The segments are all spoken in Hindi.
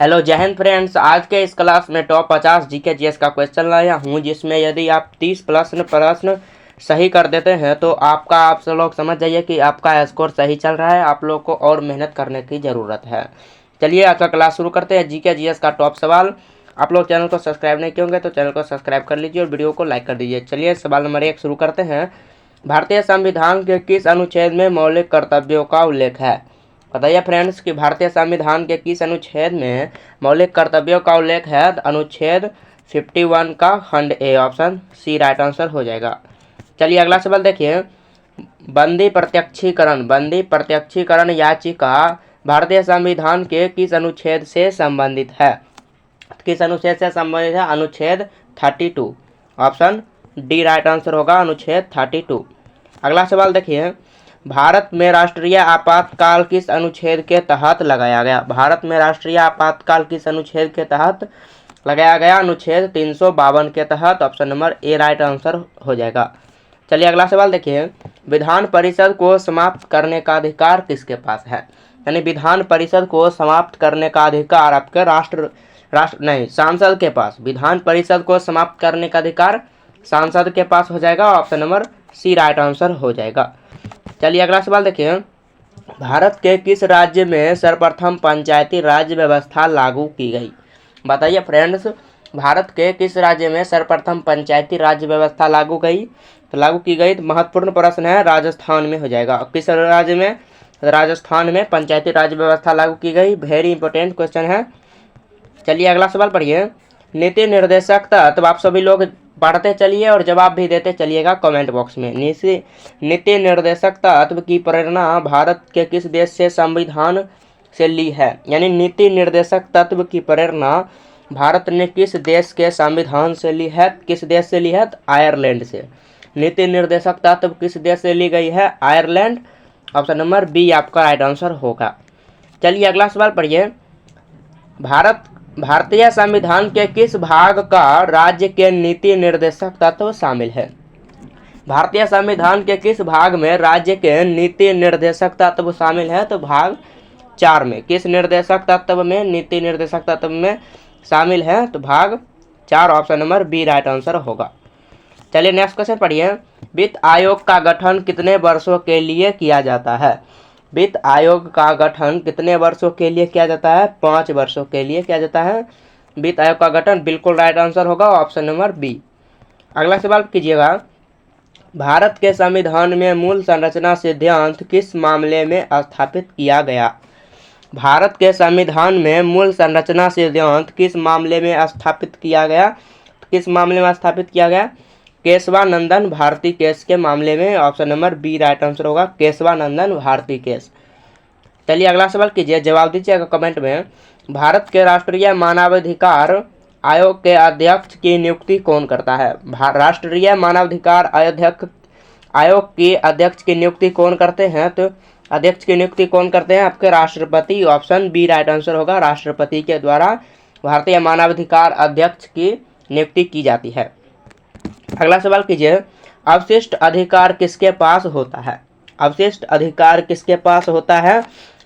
हेलो जय हिंद फ्रेंड्स। आज के इस क्लास में टॉप 50 जीके जीएस का क्वेश्चन लाया हूँ, जिसमें यदि आप 30 प्रश्न सही कर देते हैं तो आप लोग समझ जाइए कि आपका स्कोर सही चल रहा है। आप लोग को और मेहनत करने की ज़रूरत है। चलिए आज का क्लास शुरू करते हैं। जीके जीएस का टॉप सवाल। आप लोग चैनल को सब्सक्राइब नहीं किए होंगे तो चैनल को सब्सक्राइब कर लीजिए और वीडियो को लाइक कर दीजिए। चलिए सवाल नंबर 1 शुरू करते हैं। भारतीय संविधान के किस अनुच्छेद में मौलिक कर्तव्यों का उल्लेख है? बताइए फ्रेंड्स कि भारतीय संविधान के किस अनुच्छेद में मौलिक कर्तव्यों का उल्लेख है? अनुच्छेद 51 का खंड ए, ऑप्शन सी राइट आंसर हो जाएगा। चलिए अगला सवाल देखिए। बंदी प्रत्यक्षीकरण याचिका भारतीय संविधान के किस अनुच्छेद से संबंधित है? किस अनुच्छेद से संबंधित है? अनुच्छेद 32, ऑप्शन डी राइट आंसर होगा, अनुच्छेद 32। अगला सवाल देखिए। भारत में राष्ट्रीय आपातकाल किस अनुच्छेद के तहत लगाया गया? भारत में राष्ट्रीय आपातकाल किस अनुच्छेद के तहत लगाया गया? अनुच्छेद 352 के तहत, option number A right answer हो जाएगा। चलिए अगला सवाल देखिए। विधान परिषद को समाप्त करने का अधिकार किसके पास है? यानी विधान परिषद को समाप्त करने का अधिकार आपके सांसद के पास। विधान परिषद को समाप्त करने का अधिकार सांसद के पास हो जाएगा, option number C right answer हो जाएगा। चलिए अगला सवाल देखिए। भारत के किस राज्य में सर्वप्रथम पंचायती राज व्यवस्था लागू की गई? बताइए फ्रेंड्स, भारत के किस राज्य में सर्वप्रथम पंचायती राज व्यवस्था लागू की गई? तो महत्वपूर्ण प्रश्न है, राजस्थान में हो जाएगा। किस राज्य में? राजस्थान में पंचायती राज व्यवस्था लागू की गई। वेरी इंपॉर्टेंट क्वेश्चन है। चलिए अगला सवाल पढ़िए। नीति निर्देशक तत्व आप सभी लोग पढ़ते चलिए और जवाब भी देते चलिएगा कमेंट बॉक्स में। नीति निर्देशक तत्व की प्रेरणा भारत के किस देश से संविधान से ली है? यानी नीति निर्देशक तत्व की प्रेरणा भारत ने किस देश के संविधान से ली है? किस देश से ली है? आयरलैंड से। नीति निर्देशक तत्व किस देश से ली गई है? आयरलैंड, ऑप्शन नंबर बी आपका राइट आंसर होगा। चलिए अगला सवाल पढ़िए। भारतीय संविधान के किस भाग का राज्य के नीति निर्देशक तत्व शामिल है? भारतीय संविधान के किस भाग में राज्य के नीति निर्देशक तत्व शामिल है? तो भाग 4 में। किस निर्देशक तत्व में नीति निर्देशक तत्व में शामिल है? तो भाग 4, option number B right answer होगा। चलिए नेक्स्ट क्वेश्चन पढ़िए। वित्त आयोग का गठन कितने वर्षों के लिए किया जाता है? वित्त आयोग का गठन कितने वर्षों के लिए किया जाता है? 5 वर्षों के लिए किया जाता है वित्त आयोग का गठन। बिल्कुल राइट आंसर होगा, ऑप्शन नंबर बी। अगला सवाल कीजिएगा। भारत के संविधान में मूल संरचना सिद्धांत किस मामले में स्थापित किया गया? भारत के संविधान में मूल संरचना सिद्धांत किस मामले में स्थापित किया गया? किस मामले में स्थापित किया गया? केशवानंदन भारती केस के मामले में, option number B right answer होगा, केशवानंदन भारती केस। चलिए अगला सवाल कीजिए, जवाब दीजिएगा कमेंट में। भारत के राष्ट्रीय मानवाधिकार आयोग के अध्यक्ष की नियुक्ति कौन करता है? राष्ट्रीय मानवाधिकार आयोग के अध्यक्ष की नियुक्ति कौन करते हैं? तो अध्यक्ष की नियुक्ति कौन करते हैं? आपके राष्ट्रपति, ऑप्शन बी राइट आंसर होगा। राष्ट्रपति के द्वारा भारतीय मानवाधिकार अध्यक्ष की नियुक्ति की जाती है। अगला सवाल कीजिए। अवशिष्ट अधिकार किसके पास होता है? अवशिष्ट अधिकार किसके पास होता है?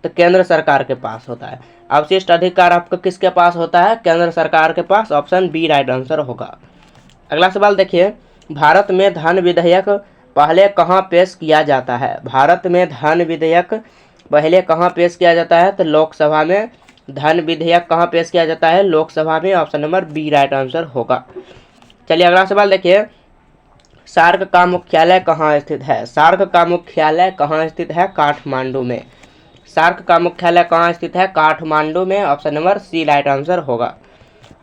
तो केंद्र सरकार के पास होता है। अवशिष्ट अधिकार आपका किसके पास होता है? केंद्र सरकार के पास, ऑप्शन बी राइट आंसर होगा। अगला सवाल देखिए। भारत में धन विधेयक पहले कहाँ पेश किया जाता है? भारत में धन विधेयक पहले कहाँ पेश किया जाता है? तो लोकसभा में। धन विधेयक कहाँ पेश किया जाता है? लोकसभा में, option number B right answer होगा। चलिए अगला सवाल देखिए। सार्क का मुख्यालय कहाँ स्थित है? सार्क का मुख्यालय कहाँ स्थित है? काठमांडू में। सार्क का मुख्यालय कहाँ स्थित है? काठमांडू में, option number C right answer होगा।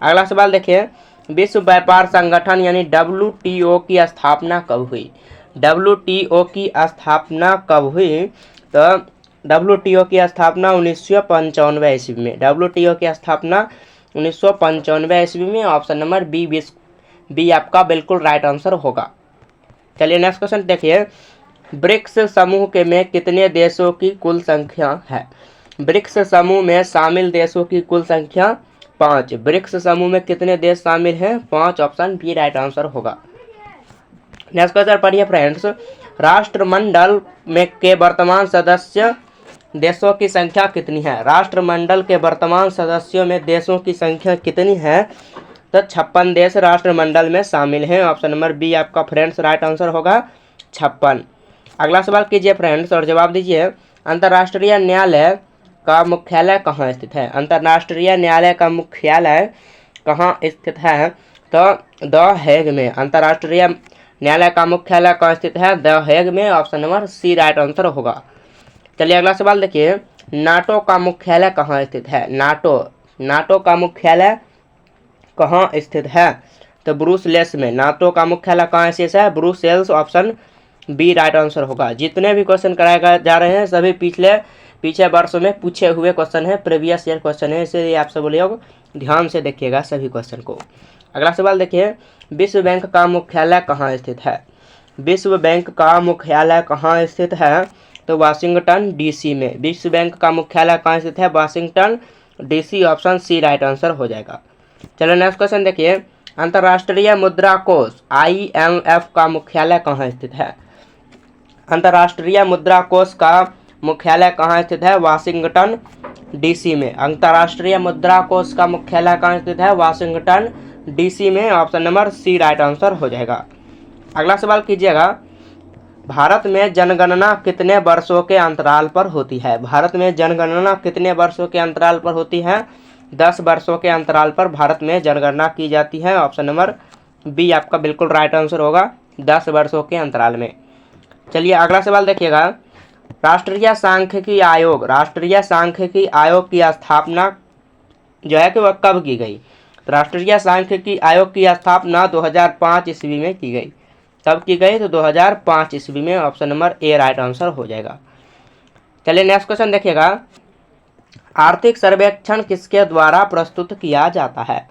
अगला सवाल देखिए। विश्व व्यापार संगठन यानी WTO की स्थापना कब हुई? WTO की स्थापना कब हुई? तो WTO की स्थापना 1995 ईस्वी में। WTO की स्थापना 1995 ईस्वी में, ऑप्शन नंबर बी आपका बिल्कुल राइट आंसर होगा। चलिए नेक्स्ट क्वेश्चन देखिए। ब्रिक्स समूह के में कितने देशों की कुल संख्या है? ब्रिक्स समूह में शामिल देशों की कुल संख्या 5। ब्रिक्स समूह में कितने देश शामिल हैं? 5, ऑप्शन बी राइट आंसर होगा। नेक्स्ट क्वेश्चन पढ़िए फ्रेंड्स। राष्ट्रमंडल में के वर्तमान सदस्य देशों की संख्या कितनी है? राष्ट्रमंडल के वर्तमान सदस्यों में देशों की संख्या कितनी है? तो 56 देश राष्ट्रमंडल में शामिल हैं। ऑप्शन नंबर बी आपका फ्रेंड्स राइट आंसर होगा 56। अगला सवाल कीजिए फ्रेंड्स और जवाब दीजिए। अंतर्राष्ट्रीय न्यायालय का मुख्यालय कहाँ स्थित है? अंतर्राष्ट्रीय न्यायालय का मुख्यालय कहाँ स्थित है? तो द हेग में। अंतर्राष्ट्रीय न्यायालय का मुख्यालय कहाँ स्थित है? द हेग में। Option number C right answer होगा। चलिए अगला सवाल देखिए। नाटो का मुख्यालय कहाँ स्थित है? नाटो का मुख्यालय कहाँ स्थित है? तो ब्रुसेल्स में। नाटो का मुख्यालय कहाँ स्थित है? Brussels. Option B right answer होगा। जितने भी क्वेश्चन कराए जा रहे हैं सभी पीछे वर्षों में पूछे हुए क्वेश्चन है, प्रीवियस ईयर क्वेश्चन है, इसलिए आप सब लोग ध्यान से देखिएगा सभी क्वेश्चन को। अगला सवाल देखिए। विश्व बैंक का मुख्यालय कहाँ स्थित है? विश्व बैंक का मुख्यालय कहाँ स्थित है? तो वाशिंगटन डीसी में। विश्व बैंक का मुख्यालय कहाँ स्थित है? Washington DC. Option C right answer हो जाएगा। चलो नेक्स्ट क्वेश्चन देखिए। अंतर्राष्ट्रीय मुद्रा कोष IMF का मुख्यालय कहाँ स्थित है? अंतर्राष्ट्रीय मुद्रा कोष का मुख्यालय कहाँ स्थित है? वाशिंगटन डीसी में। अंतर्राष्ट्रीय मुद्रा कोष का मुख्यालय कहाँ स्थित है? वाशिंगटन डीसी में। Option number C right answer हो जाएगा। अगला सवाल कीजिएगा। भारत में जनगणना कितने वर्षों के अंतराल पर होती है? भारत में जनगणना कितने वर्षों के अंतराल पर होती है? 10 वर्षों के अंतराल पर भारत में जनगणना की जाती है। ऑप्शन नंबर बी आपका बिल्कुल राइट आंसर होगा, 10 वर्षों के अंतराल में। चलिए अगला सवाल देखिएगा। राष्ट्रीय सांख्यिकी आयोग की स्थापना जो है कि वह कब की गई? राष्ट्रीय सांख्यिकी आयोग की स्थापना 2005 ईस्वी में की गई। कब की गई? तो 2005 ईस्वी में। Option number A right answer हो जाएगा। चलिए नेक्स्ट क्वेश्चन देखिएगा। आर्थिक सर्वेक्षण किसके द्वारा प्रस्तुत किया जाता है?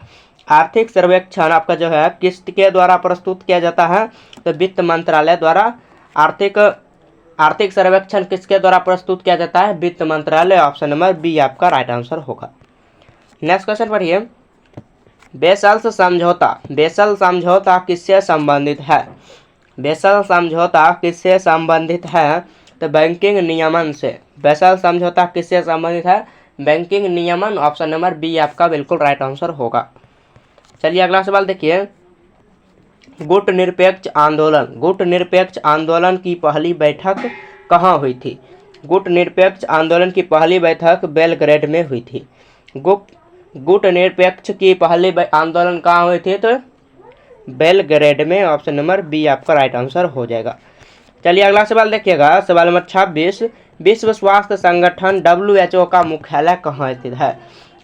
आर्थिक सर्वेक्षण आपका जो है किसके द्वारा प्रस्तुत किया जाता है? तो वित्त मंत्रालय द्वारा। आर्थिक सर्वेक्षण किसके द्वारा प्रस्तुत किया जाता है? वित्त मंत्रालय। ऑप्शन नंबर बी आपका राइट आंसर होगा। नेक्स्ट क्वेश्चन पढ़िए। बेसल समझौता किससे संबंधित है? बेसल समझौता किससे संबंधित है? तो बैंकिंग नियमन से। बेसल समझौता किससे संबंधित है? बैंकिंग नियमन। ऑप्शन नंबर बी आपका बिल्कुल राइट आंसर होगा। चलिए अगला सवाल देखिए। गुट निरपेक्ष आंदोलन की पहली बैठक कहाँ हुई थी? गुट निरपेक्ष आंदोलन की पहली बैठक बेलग्रेड में हुई थी। गुट निरपेक्ष की पहली आंदोलन कहाँ हुई थी? तो बेलग्रेड में। ऑप्शन नंबर बी आपका राइट आंसर हो जाएगा। चलिए अगला सवाल देखिएगा। सवाल नंबर 26। विश्व स्वास्थ्य संगठन WHO का मुख्यालय कहाँ स्थित है?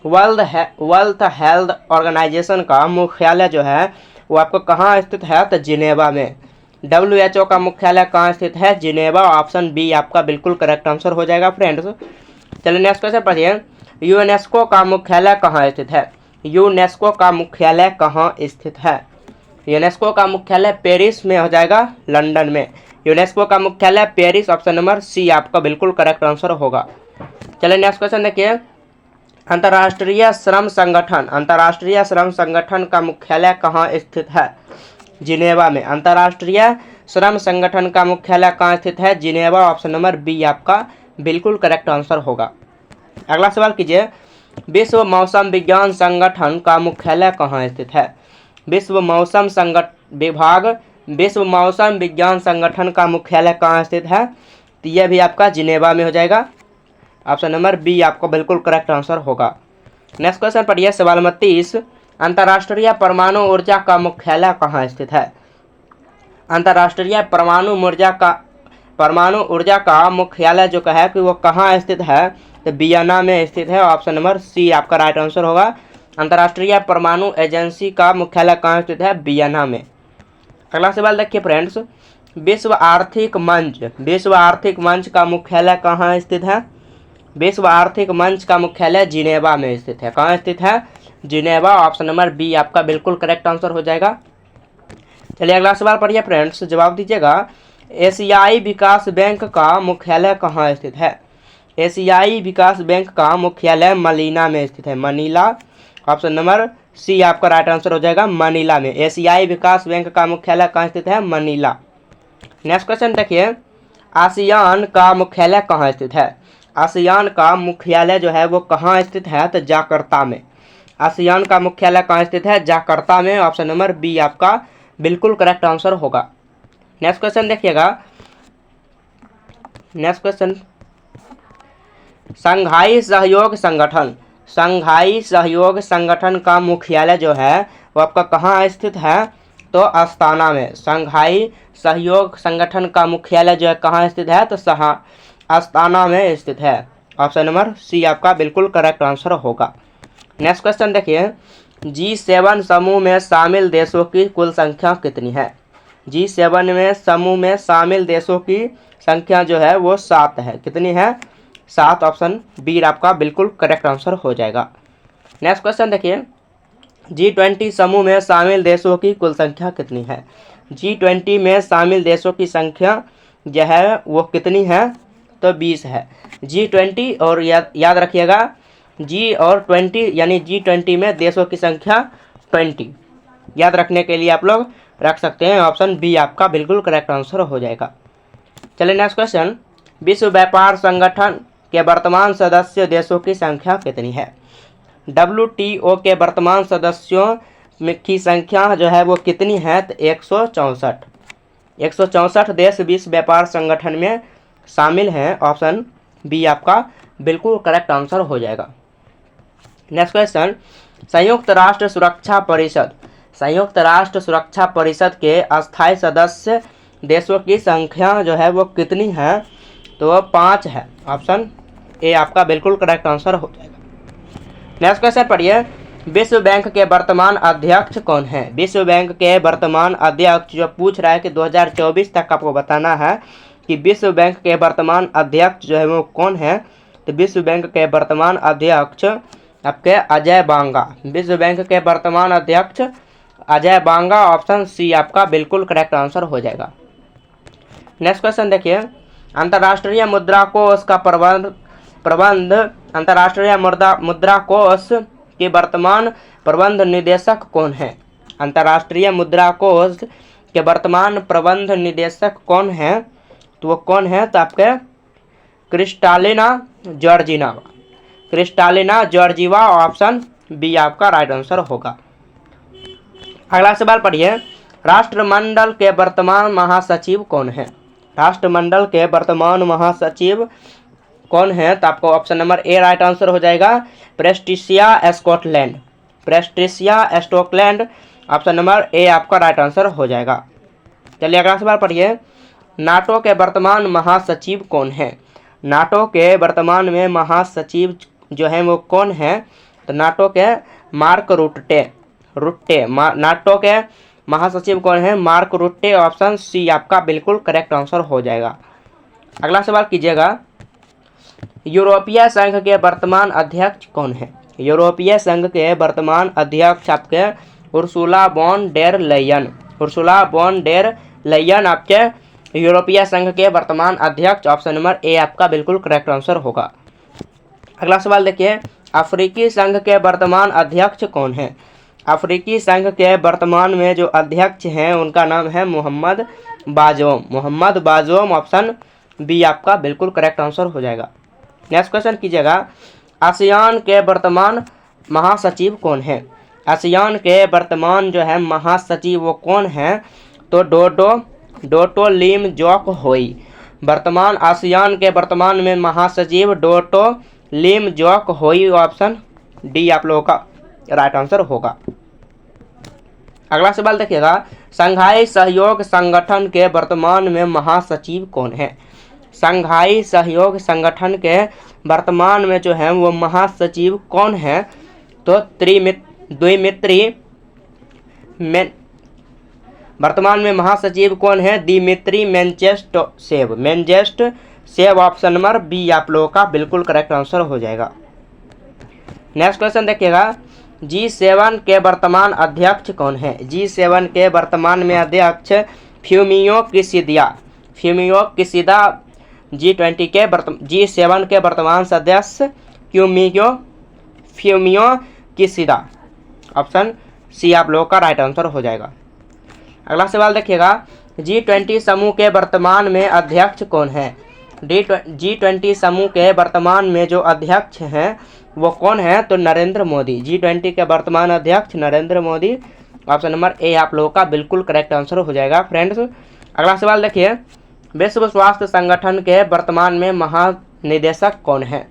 वर्ल्ड हेल्थ ऑर्गेनाइजेशन का मुख्यालय जो है वो आपको कहाँ स्थित है? तो जिनेवा में। WHO का मुख्यालय कहाँ स्थित है? जिनेवा। ऑप्शन बी आपका बिल्कुल करेक्ट आंसर हो जाएगा फ्रेंड्स। चलिए नेक्स्ट क्वेश्चन पढ़िए। यूनेस्को का मुख्यालय कहाँ स्थित है? यूनेस्को का मुख्यालय कहाँ स्थित है? यूनेस्को का मुख्यालय पेरिस में हो जाएगा, लंदन में। यूनेस्को का मुख्यालय पेरिस। ऑप्शन नंबर सी आपका बिल्कुल करेक्ट आंसर होगा। चलिए नेक्स्ट क्वेश्चन देखिए। अंतर्राष्ट्रीय श्रम संगठन का मुख्यालय कहाँ स्थित है? जिनेवा में। अंतर्राष्ट्रीय श्रम संगठन का मुख्यालय कहाँ स्थित है? जिनेवा। ऑप्शन नंबर बी आपका बिल्कुल करेक्ट आंसर होगा। अगला सवाल कीजिए। विश्व मौसम विज्ञान संगठन का मुख्यालय कहाँ स्थित है? विश्व मौसम विज्ञान संगठन का मुख्यालय कहाँ स्थित है? तो यह भी आपका जिनेवा में हो जाएगा। ऑप्शन नंबर बी आपको बिल्कुल करेक्ट आंसर होगा। नेक्स्ट क्वेश्चन पढ़िए। सवाल नंबर 30। अंतर्राष्ट्रीय परमाणु ऊर्जा का मुख्यालय कहाँ स्थित है? अंतर्राष्ट्रीय परमाणु ऊर्जा का मुख्यालय जो है कि वो कहाँ स्थित है? तो वियना में स्थित है। ऑप्शन नंबर सी आपका राइट आंसर होगा। अंतर्राष्ट्रीय परमाणु एजेंसी का मुख्यालय कहाँ स्थित है? वियना में। अगला सवाल देखिए फ्रेंड्स। विश्व आर्थिक मंच का मुख्यालय कहाँ स्थित है? विश्व आर्थिक मंच का मुख्यालय जिनेवा में स्थित है। कहाँ स्थित है? जिनेवा। ऑप्शन नंबर बी आपका बिल्कुल करेक्ट आंसर हो जाएगा। चलिए अगला सवाल पढ़िए फ्रेंड्स, जवाब दीजिएगा। एशियाई विकास बैंक का मुख्यालय कहाँ स्थित है? एशियाई विकास बैंक का मुख्यालय मनीला में स्थित है। मनीला। ऑप्शन नंबर सी आपका राइट आंसर हो जाएगा, मनीला में। एशियाई विकास बैंक का मुख्यालय कहाँ स्थित है? मनीला। नेक्स्ट क्वेश्चन देखिए। आसियान का मुख्यालय कहाँ स्थित है? आसियान का मुख्यालय जो है वो कहाँ स्थित है? तो जाकर्ता में। आसियान का मुख्यालय कहाँ स्थित है? जाकर्ता में। ऑप्शन नंबर बी आपका बिल्कुल करेक्ट आंसर होगा। नेक्स्ट क्वेश्चन देखिएगा। नेक्स्ट क्वेश्चन, संघाई सहयोग संगठन, संघाई सहयोग संगठन का मुख्यालय जो है वो आपका कहाँ स्थित है? तो अस्ताना में। संघाई सहयोग संगठन का मुख्यालय जो है कहाँ स्थित है? तो अस्ताना में स्थित है। ऑप्शन नंबर सी आपका बिल्कुल करेक्ट आंसर होगा। नेक्स्ट क्वेश्चन देखिए, G7 समूह में शामिल देशों की कुल संख्या कितनी है? G7 में समूह में शामिल देशों की संख्या जो है वो 7 है। कितनी है? 7। ऑप्शन बी आपका बिल्कुल करेक्ट आंसर हो जाएगा। नेक्स्ट क्वेश्चन देखिए, G20 समूह में शामिल देशों की कुल संख्या कितनी है? G20 में शामिल देशों की संख्या जो है वो कितनी है? तो 20 है। G20 और याद रखिएगा, G और 20 यानी G20 में देशों की संख्या 20 याद रखने के लिए आप लोग रख सकते हैं। ऑप्शन बी आपका बिल्कुल करेक्ट आंसर हो जाएगा। चलिए नेक्स्ट क्वेश्चन, विश्व व्यापार संगठन के वर्तमान सदस्य देशों की संख्या कितनी है? WTO के वर्तमान सदस्यों की संख्या जो है वो कितनी है? तो 164। 164 देश विश्व व्यापार संगठन में शामिल हैं। ऑप्शन बी आपका बिल्कुल करेक्ट आंसर हो जाएगा। नेक्स्ट क्वेश्चन, संयुक्त राष्ट्र सुरक्षा परिषद, संयुक्त राष्ट्र सुरक्षा परिषद के अस्थायी सदस्य देशों की संख्या जो है वो कितनी है? तो 5 है। ऑप्शन ए आपका बिल्कुल करेक्ट आंसर हो जाएगा। नेक्स्ट क्वेश्चन पढ़िए, विश्व बैंक के वर्तमान अध्यक्ष कौन है? विश्व बैंक के वर्तमान अध्यक्ष जो पूछ रहा है कि 2024 तक आपको बताना है कि विश्व बैंक के वर्तमान अध्यक्ष जो है वो कौन है? तो विश्व बैंक के वर्तमान अध्यक्ष आपके अजय बांगा। विश्व बैंक के वर्तमान अध्यक्ष अजय बांगा। ऑप्शन सी आपका बिल्कुल करेक्ट आंसर हो जाएगा। नेक्स्ट क्वेश्चन देखिए, अंतर्राष्ट्रीय मुद्रा कोष का प्रबंध अंतर्राष्ट्रीय मुद्रा कोष के वर्तमान प्रबंध निदेशक कौन है? अंतर्राष्ट्रीय मुद्रा कोष के वर्तमान प्रबंध निदेशक कौन है? तो वो कौन है? तो आपके Kristalina Georgieva. Kristalina Georgieva. Option B आपका राइट आंसर होगा। अगला सवाल पढ़िए, राष्ट्रमंडल के वर्तमान महासचिव कौन है? राष्ट्रमंडल के वर्तमान महासचिव कौन है? तो आपको option number A right answer हो जाएगा, प्रेस्टिशिया स्कॉटलैंड। प्रेस्टिशिया स्कॉटलैंड। ऑप्शन नंबर ए आपका राइट आंसर हो जाएगा। चलिए अगला सवाल पढ़िए, नाटो के वर्तमान महासचिव कौन है? नाटो के वर्तमान में महासचिव जो है वो कौन है? तो नाटो के मार्क रुट्टे। नाटो के महासचिव कौन है? मार्क रुट्टे। ऑप्शन सी आपका बिल्कुल करेक्ट आंसर हो जाएगा। अगला सवाल कीजिएगा, यूरोपीय संघ के वर्तमान अध्यक्ष कौन है? यूरोपीय संघ के वर्तमान अध्यक्ष आपके Ursula von der Leyen. Ursula von der Leyen आपके यूरोपीय संघ के वर्तमान अध्यक्ष। ऑप्शन नंबर ए आपका बिल्कुल करेक्ट आंसर होगा। अगला सवाल देखिए, अफ्रीकी संघ के वर्तमान अध्यक्ष कौन है? अफ्रीकी संघ के वर्तमान में जो अध्यक्ष हैं उनका नाम है मोहम्मद बाजोम। मोहम्मद बाजोम। ऑप्शन बी आपका बिल्कुल करेक्ट आंसर हो जाएगा। नेक्स्ट क्वेश्चन कीजिएगा, आसियान के वर्तमान महासचिव कौन है? आसियान के वर्तमान जो है महासचिव वो कौन है? तो डोटो लिम जोक होई। वर्तमान आसियान के वर्तमान में महासचिव डोटो लिम जोक होई। ऑप्शन डी आप लोगों का राइट आंसर होगा। अगला सवाल देखिएगा, संघाई सहयोग संगठन के वर्तमान में महासचिव कौन है? संघाई सहयोग संगठन के वर्तमान में जो है वो महासचिव कौन है? तो द्विमित्री वर्तमान में महासचिव कौन है? दिमित्री मेंजेस्टेव। ऑप्शन नंबर बी आप लोगों का बिल्कुल करेक्ट आंसर हो जाएगा। नेक्स्ट क्वेश्चन देखिएगा, G7 के वर्तमान अध्यक्ष कौन है? G7 के वर्तमान में अध्यक्ष फ्यूमियो किसिदा। G7 के वर्तमान सदस्य फ्यूमियो किसिदा। ऑप्शन सी आप लोगों का राइट आंसर हो जाएगा। अगला सवाल देखिएगा, G20 समूह के वर्तमान में अध्यक्ष कौन है? G20 समूह के वर्तमान में जो अध्यक्ष हैं वो कौन है? तो नरेंद्र मोदी। G20 के वर्तमान अध्यक्ष नरेंद्र मोदी। ऑप्शन नंबर ए आप लोगों का बिल्कुल करेक्ट आंसर हो जाएगा फ्रेंड्स। अगला सवाल देखिए, विश्व स्वास्थ्य संगठन के वर्तमान में महानिदेशक कौन है?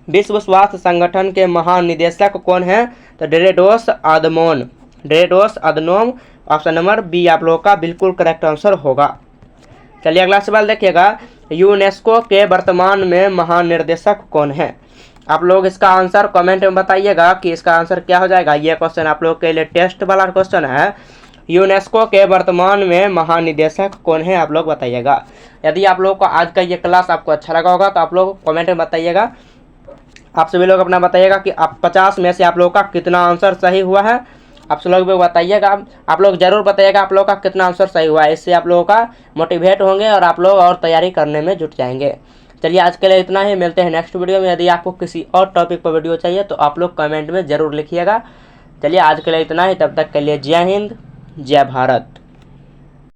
विश्व स्वास्थ्य संगठन के महानिदेशक कौन है? तो Tedros Adhanom. Option number B आप लोगों का बिल्कुल करेक्ट आंसर होगा। चलिए अगला सवाल देखिएगा, यूनेस्को के वर्तमान में महानिर्देशक कौन है? आप लोग इसका आंसर कमेंट में बताइएगा कि इसका आंसर क्या हो जाएगा। ये क्वेश्चन आप लोग के लिए टेस्ट वाला क्वेश्चन है। यूनेस्को के वर्तमान में महानिदेशक कौन है? आप लोग बताइएगा। यदि आप लोग को आज का ये क्लास आपको अच्छा लगा होगा तो आप लोग कमेंट में बताइएगा। आप सभी लोग अपना बताइएगा कि आप 50 में से आप लोगों का कितना आंसर सही हुआ है। आप सब लोग भी बताइएगा, आप लोग जरूर बताइएगा आप लोगों का कितना आंसर सही हुआ है। इससे आप लोगों का मोटिवेट होंगे और आप लोग और तैयारी करने में जुट जाएंगे। चलिए आज के लिए इतना ही, मिलते हैं नेक्स्ट वीडियो में। यदि आपको किसी और टॉपिक पर वीडियो चाहिए तो आप लोग कमेंट में ज़रूर लिखिएगा। चलिए आज के लिए इतना ही, तब तक के लिए जय हिंद, जय भारत।